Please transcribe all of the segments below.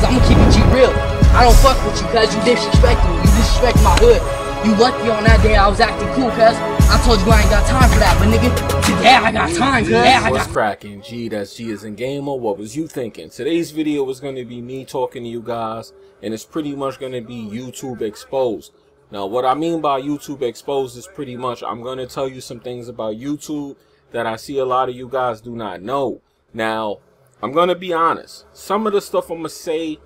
I'm gonna keep it G real. I don't fuck with you cause you disrespecting me. You disrespect my hood. You lucky on that day I was acting cool cuz I told you I ain't got time for that, but nigga, today I got time, cuz. What's cracking? G, that's G as in Gamer. What was you thinking? Today's video is going to be me talking to you guys, and it's pretty much going to be YouTube exposed. Now, what I mean by YouTube exposed is pretty much I'm going to tell you some things about YouTube that I see a lot of you guys do not know. Now, I'm going to be honest. Some of the stuff I'm going to say,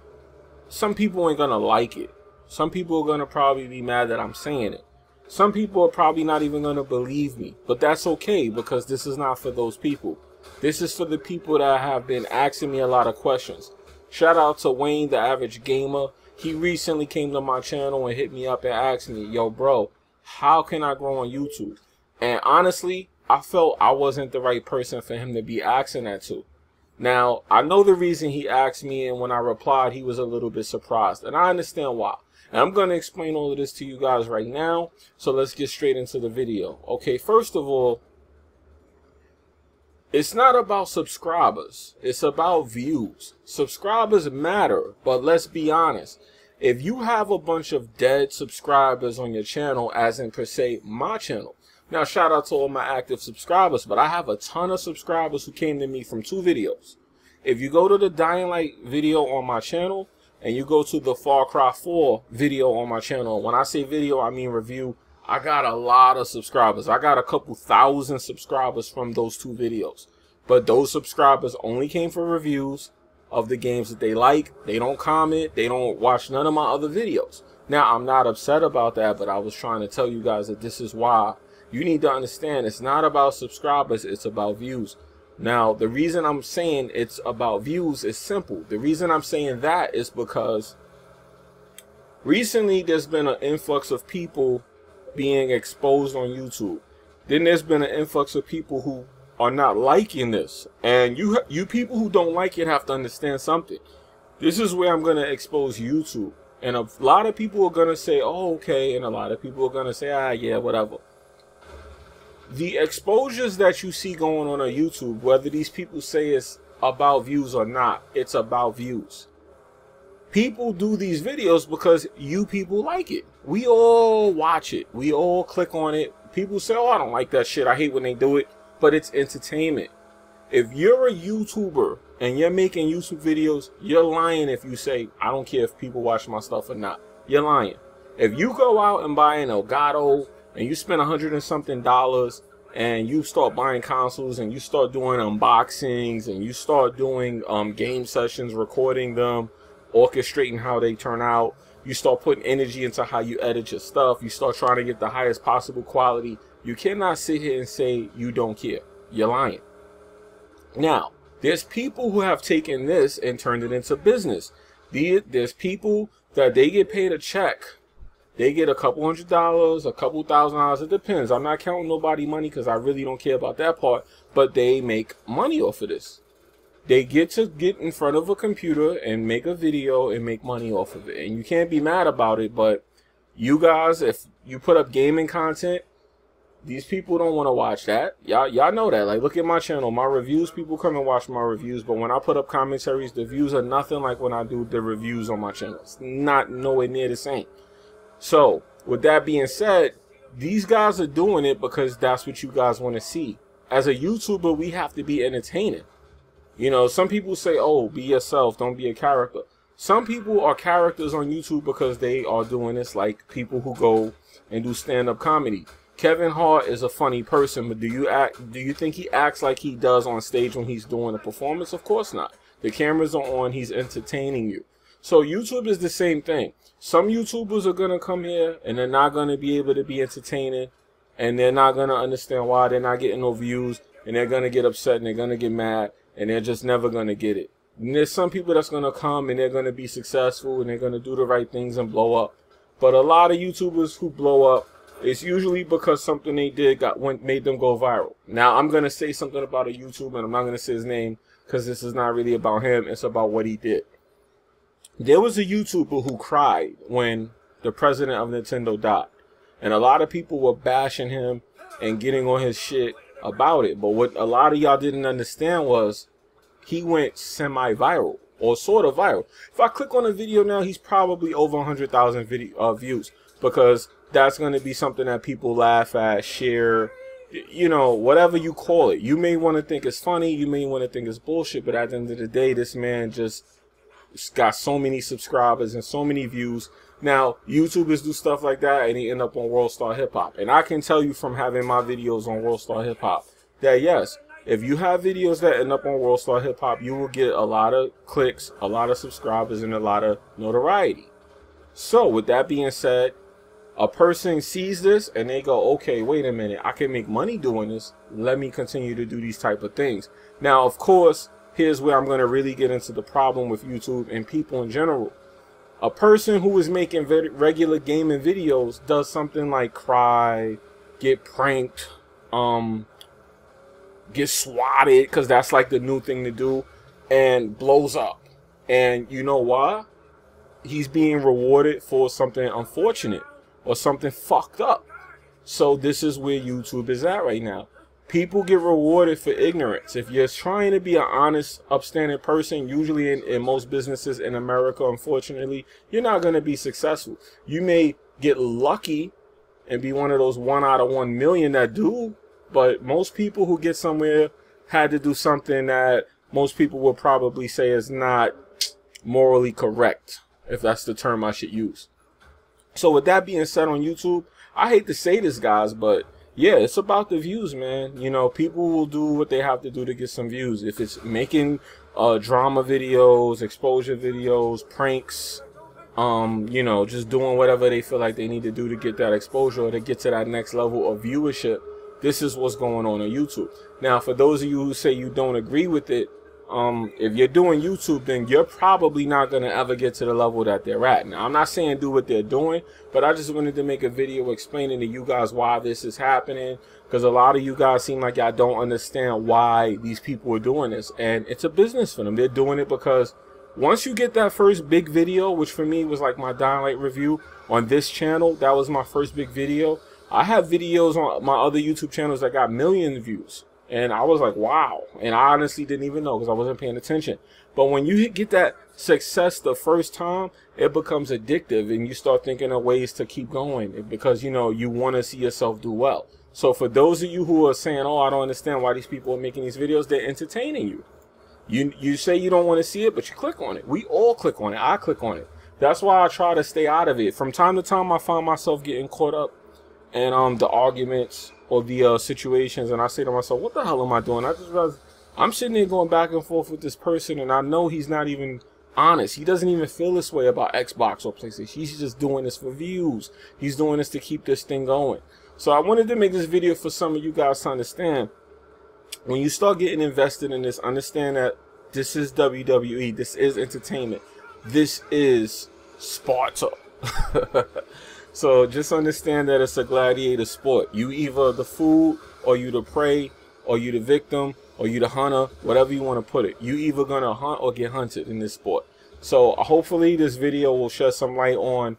some people ain't going to like it. Some people are going to probably be mad that I'm saying it. Some people are probably not even going to believe me. But that's okay, because this is not for those people. This is for the people that have been asking me a lot of questions. Shout out to Wayne, the Average Gamer. He recently came to my channel and hit me up and asked me, yo, bro, how can I grow on YouTube? And honestly, I felt I wasn't the right person for him to be asking that to. Now, I know the reason he asked me, and when I replied, he was a little bit surprised. And I understand why. And I'm going to explain all of this to you guys right now. So let's get straight into the video. Okay, first of all, it's not about subscribers. It's about views. Subscribers matter, but let's be honest. If you have a bunch of dead subscribers on your channel, as in per se my channel. Now, shout out to all my active subscribers, but I have a ton of subscribers who came to me from 2 videos. If you go to the Dying Light video on my channel, and you go to the Far Cry 4 video on my channel. When I say video, I mean review. I got a lot of subscribers. I got a couple thousand subscribers from those 2 videos. But those subscribers only came for reviews of the games that they like. They don't comment. They don't watch none of my other videos. Now, I'm not upset about that, but I was trying to tell you guys that this is why. You need to understand it's not about subscribers. It's about views. Now, the reason I'm saying it's about views is simple. The reason I'm saying that is because recently there's been an influx of people being exposed on YouTube. Then there's been an influx of people who are not liking this. And you people who don't like it have to understand something. This is where I'm going to expose YouTube. And a lot of people are going to say, oh, okay. And a lot of people are going to say, ah, yeah, whatever. The exposures that you see going on YouTube, whether these people say it's about views or not, it's about views. People do these videos because you people like it. We all watch it. We all click on it. People say, oh, I don't like that shit. I hate when they do it. But it's entertainment. If you're a YouTuber and you're making YouTube videos, you're lying if you say, I don't care if people watch my stuff or not. You're lying. If you go out and buy an Elgato, and you spend $100 and something and you start buying consoles and you start doing unboxings and you start doing game sessions, recording them, orchestrating how they turn out, you start putting energy into how you edit your stuff, you start trying to get the highest possible quality, you cannot sit here and say you don't care. You're lying. Now, there's people who have taken this and turned it into business. There's people that they get paid a check. They get a couple $100, a couple $1,000. It depends. I'm not counting nobody money because I really don't care about that part. But they make money off of this. They get to get in front of a computer and make a video and make money off of it. And you can't be mad about it. But you guys, if you put up gaming content, these people don't want to watch that. Y'all know that. Like, look at my channel. My reviews, people come and watch my reviews. But when I put up commentaries, the views are nothing like when I do the reviews on my channel. It's not nowhere near the same. So, with that being said, these guys are doing it because that's what you guys want to see. As a YouTuber, we have to be entertaining. You know, some people say, oh, be yourself, don't be a character. Some people are characters on YouTube because they are doing this, like people who go and do stand-up comedy. Kevin Hart is a funny person, but do you think he acts like he does on stage when he's doing a performance? Of course not. The cameras are on, he's entertaining you. So YouTube is the same thing. Some YouTubers are going to come here and they're not going to be able to be entertaining, and they're not going to understand why they're not getting no views, and they're going to get upset and they're going to get mad, and they're just never going to get it. And there's some people that's going to come and they're going to be successful and they're going to do the right things and blow up. But a lot of YouTubers who blow up, it's usually because something they did made them go viral. Now, I'm going to say something about a YouTuber, and I'm not going to say his name because this is not really about him. It's about what he did. There was a YouTuber who cried when the president of Nintendo died. And a lot of people were bashing him and getting on his shit about it. But what a lot of y'all didn't understand was he went semi-viral. or sort of viral. If I click on a video now, he's probably over 100,000 views, because that's going to be something that people laugh at, share, you know, whatever you call it. You may want to think it's funny, you may want to think it's bullshit, but at the end of the day, this man just got so many subscribers and so many views. Now, YouTubers do stuff like that and they end up on World Star Hip Hop. And I can tell you from having my videos on World Star Hip Hop that yes, if you have videos that end up on World Star Hip Hop, you will get a lot of clicks, a lot of subscribers, and a lot of notoriety. So with that being said, a person sees this and they go, okay, wait a minute, I can make money doing this. Let me continue to do these type of things. Now, of course, here's where I'm going to really get into the problem with YouTube and people in general. A person who is making regular gaming videos does something like cry, get pranked, get swatted, because that's like the new thing to do, and blows up. And you know why? He's being rewarded for something unfortunate or something fucked up. So this is where YouTube is at right now. People get rewarded for ignorance. If you're trying to be an honest, upstanding person, usually in most businesses in America, unfortunately, you're not going to be successful. You may get lucky and be one of those 1 out of 1 million that do, but most people who get somewhere had to do something that most people will probably say is not morally correct, if that's the term I should use. So with that being said, on YouTube, I hate to say this, guys, but yeah, it's about the views, man. You know, people will do what they have to do to get some views. If it's making drama videos, exposure videos, pranks, you know, just doing whatever they feel like they need to do to get that exposure or to get to that next level of viewership, this is what's going on YouTube. Now, for those of you who say you don't agree with it, if you're doing YouTube, then you're probably not going to ever get to the level that they're at. Now, I'm not saying do what they're doing, but I just wanted to make a video explaining to you guys why this is happening, because a lot of you guys seem like y'all don't understand why these people are doing this, and it's a business for them. They're doing it because once you get that first big video, which for me was like my Dying Light review on this channel, that was my first big video. I have videos on my other YouTube channels that got millions of views. And I was like, wow. And I honestly didn't even know because I wasn't paying attention. But when you get that success the first time, it becomes addictive. And you start thinking of ways to keep going because, you know, you want to see yourself do well. So for those of you who are saying, oh, I don't understand why these people are making these videos, they're entertaining you. You say you don't want to see it, but you click on it. We all click on it. I click on it. That's why I try to stay out of it. From time to time, I find myself getting caught up in the arguments or the situations, and I say to myself, what the hell am I doing? I just realized I'm sitting there going back and forth with this person, and I know he's not even honest. He doesn't even feel this way about Xbox or PlayStation. He's just doing this for views. He's doing this to keep this thing going. So I wanted to make this video for some of you guys to understand. When you start getting invested in this, understand that this is WWE. This is entertainment. This is Sparta. So just understand that it's a gladiator sport. You either the fool, or you the prey, or you the victim, or you the hunter, whatever you want to put it. You either gonna hunt or get hunted in this sport. So hopefully this video will shed some light on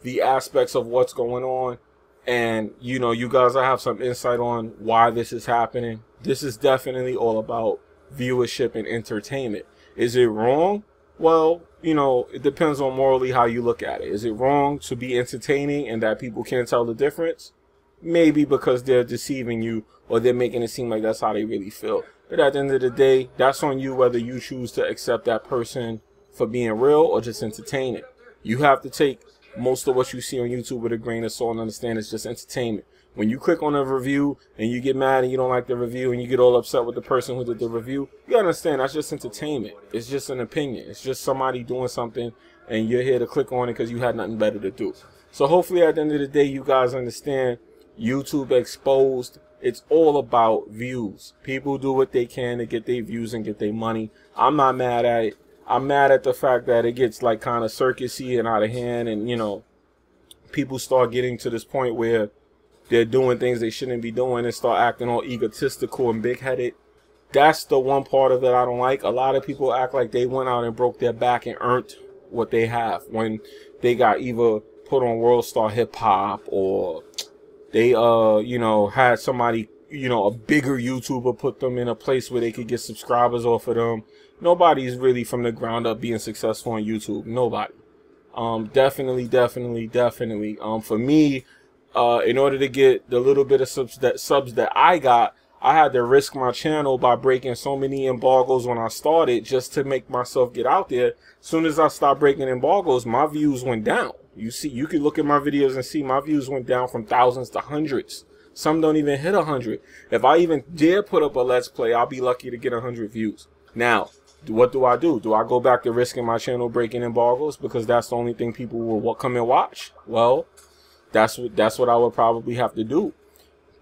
the aspects of what's going on. And, you know, you guys will have some insight on why this is happening. This is definitely all about viewership and entertainment. Is it wrong? Well, you know, it depends on morally how you look at it. Is it wrong to be entertaining and that people can't tell the difference? Maybe because they're deceiving you or they're making it seem like that's how they really feel. But at the end of the day, that's on you whether you choose to accept that person for being real or just entertaining. You have to take most of what you see on YouTube with a grain of salt and understand it's just entertainment. When you click on a review and you get mad and you don't like the review and you get all upset with the person who did the review, you gotta understand that's just entertainment. It's just an opinion. It's just somebody doing something and you're here to click on it because you had nothing better to do. So hopefully at the end of the day, you guys understand YouTube exposed. It's all about views. People do what they can to get their views and get their money. I'm not mad at it. I'm mad at the fact that it gets like kind of circusy and out of hand, and you know, people start getting to this point where they're doing things they shouldn't be doing and start acting all egotistical and big-headed. That's the one part of it I don't like. A lot of people act like they went out and broke their back and earned what they have when they got either put on World Star Hip Hop or they, you know, had somebody, you know, a bigger YouTuber put them in a place where they could get subscribers off of them. Nobody's really from the ground up being successful on YouTube. Nobody. Definitely. For me, in order to get the little bit of subs that I got, I had to risk my channel by breaking so many embargoes when I started just to make myself get out there. As soon as I stopped breaking embargoes, my views went down. You see, you can look at my videos and see my views went down from thousands to hundreds. Some don't even hit 100. If I even dare put up a Let's Play, I'll be lucky to get 100 views. Now, what do? Do I go back to risking my channel breaking embargoes because that's the only thing people will come and watch? Well, that's what I would probably have to do.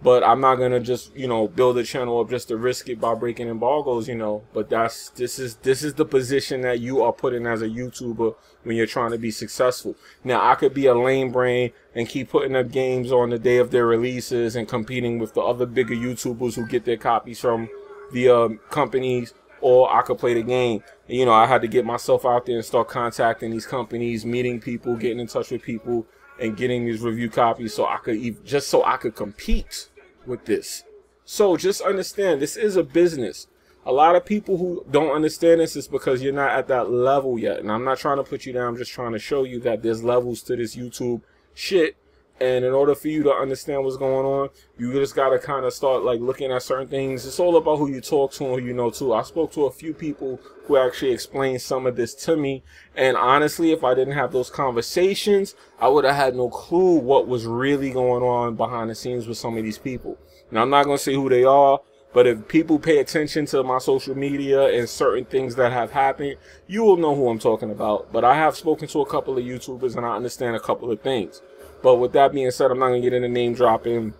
But I'm not gonna just, you know, build a channel up just to risk it by breaking embargoes, you know. But this is the position that you are put in as a YouTuber when you're trying to be successful. Now, I could be a lame brain and keep putting up games on the day of their releases and competing with the other bigger YouTubers who get their copies from the companies, or I could play the game. And, you know, I had to get myself out there and start contacting these companies, meeting people, getting in touch with people, and getting these review copies so I could just so I could compete with this. So just understand, this is a business. A lot of people who don't understand this is because you're not at that level yet. And I'm not trying to put you down, I'm just trying to show you that there's levels to this YouTube shit. And in order for you to understand what's going on, you just got to kind of start like looking at certain things. It's all about who you talk to and who you know too. I spoke to a few people who actually explained some of this to me. And honestly, if I didn't have those conversations, I would have had no clue what was really going on behind the scenes with some of these people. Now, I'm not going to say who they are, but if people pay attention to my social media and certain things that have happened, you will know who I'm talking about. But I have spoken to a couple of YouTubers and I understand a couple of things. But with that being said, I'm not going to get into name dropping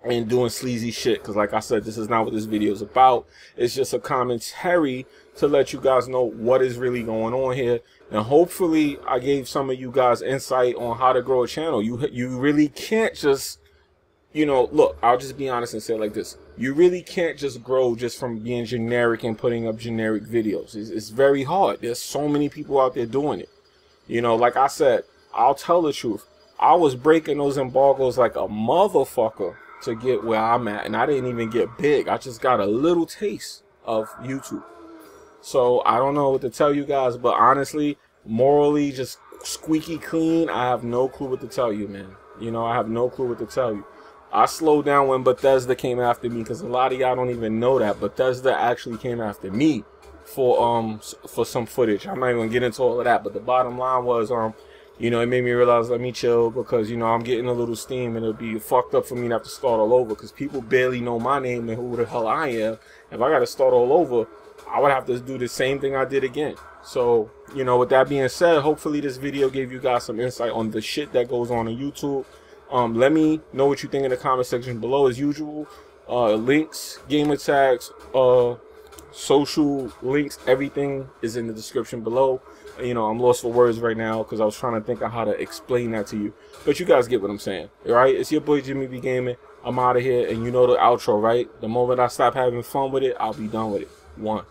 and doing sleazy shit. Because like I said, this is not what this video is about. It's just a commentary to let you guys know what is really going on here. And hopefully I gave some of you guys insight on how to grow a channel. You really can't just, you know, look, I'll just be honest and say it like this. You really can't just grow just from being generic and putting up generic videos. It's very hard. There's so many people out there doing it. You know, like I said, I'll tell the truth. I was breaking those embargoes like a motherfucker to get where I'm at. And I didn't even get big. I just got a little taste of YouTube. So I don't know what to tell you guys. But honestly, morally, just squeaky clean, I have no clue what to tell you, man. You know, I have no clue what to tell you. I slowed down when Bethesda came after me. Because a lot of y'all don't even know that. Bethesda actually came after me for some footage. I'm not even going to get into all of that. But the bottom line was, you know, it made me realize, let me chill, because, you know, I'm getting a little steam and it'll be fucked up for me to have to start all over because people barely know my name and who the hell I am. If I got to start all over, I would have to do the same thing I did again. So, you know, with that being said, hopefully this video gave you guys some insight on the shit that goes on YouTube. Let me know what you think in the comment section below as usual. Links, gamer tags, social links, everything is in the description below. You know, I'm lost for words right now because I was trying to think of how to explain that to you. But you guys get what I'm saying, all right? It's your boy Jimmybgaming. I'm out of here, and you know the outro, right? The moment I stop having fun with it, I'll be done with it. 1.